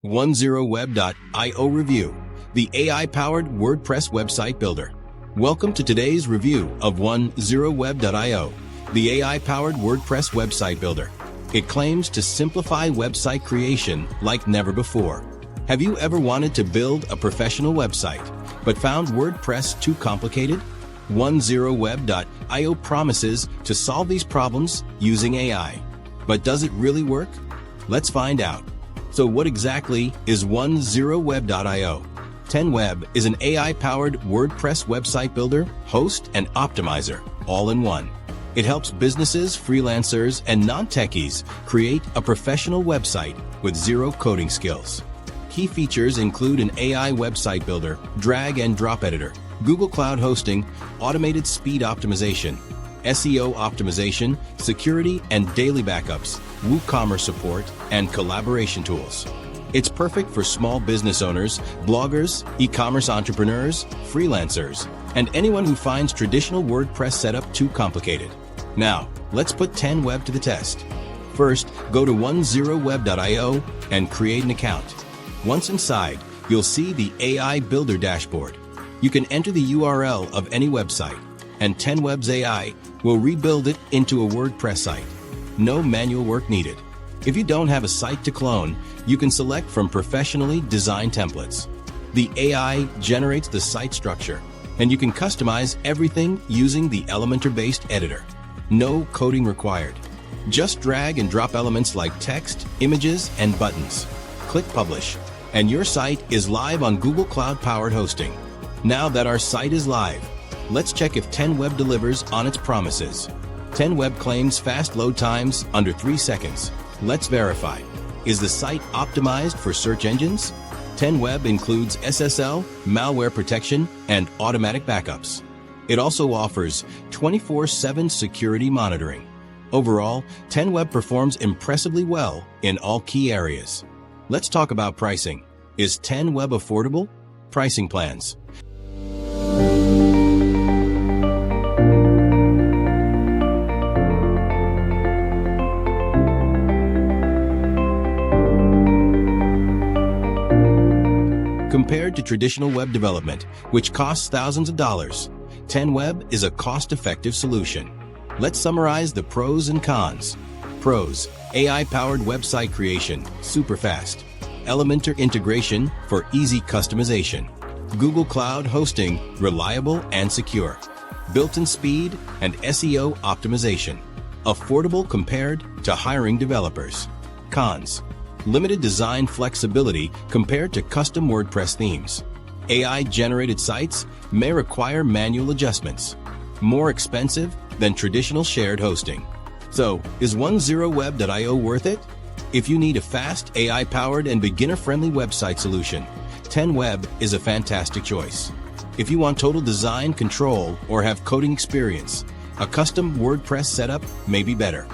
10Web.io Review, the AI-powered WordPress website builder. Welcome to today's review of 10Web.io, the AI-powered WordPress website builder. It claims to simplify website creation like never before. Have you ever wanted to build a professional website, but found WordPress too complicated? 10Web.io promises to solve these problems using AI. But does it really work? Let's find out. So what exactly is 10Web.io? 10Web is an AI-powered WordPress website builder, host, and optimizer, all in one. It helps businesses, freelancers, and non-techies create a professional website with zero coding skills. Key features include an AI website builder, drag and drop editor, Google Cloud hosting, automated speed optimization, SEO optimization, security and daily backups, WooCommerce support, and collaboration tools. It's perfect for small business owners, bloggers, e-commerce entrepreneurs, freelancers, and anyone who finds traditional WordPress setup too complicated. Now, let's put 10Web to the test. First, go to 10Web.io and create an account. Once inside, you'll see the AI Builder dashboard. You can enter the URL of any website, and 10Web's AI will rebuild it into a WordPress site. No manual work needed. If you don't have a site to clone, you can select from professionally designed templates. The AI generates the site structure, and you can customize everything using the Elementor-based editor. No coding required. Just drag and drop elements like text, images, and buttons. Click Publish, and your site is live on Google Cloud-powered hosting. Now that our site is live, let's check if 10Web delivers on its promises. 10Web claims fast load times under 3 seconds. Let's verify. Is the site optimized for search engines? 10Web includes SSL, malware protection, and automatic backups. It also offers 24/7 security monitoring. Overall, 10Web performs impressively well in all key areas. Let's talk about pricing. Is 10Web affordable? Pricing plans. Compared to traditional web development, which costs thousands of dollars, 10Web is a cost-effective solution. Let's summarize the pros and cons. Pros: AI-powered website creation, super fast. Elementor integration for easy customization. Google Cloud hosting, reliable and secure. Built-in speed and SEO optimization. Affordable compared to hiring developers. Cons: limited design flexibility compared to custom WordPress themes. AI-generated sites may require manual adjustments. More expensive than traditional shared hosting. So, is 10Web.io worth it? If you need a fast, AI-powered, and beginner-friendly website solution, 10Web is a fantastic choice. If you want total design control or have coding experience, a custom WordPress setup may be better.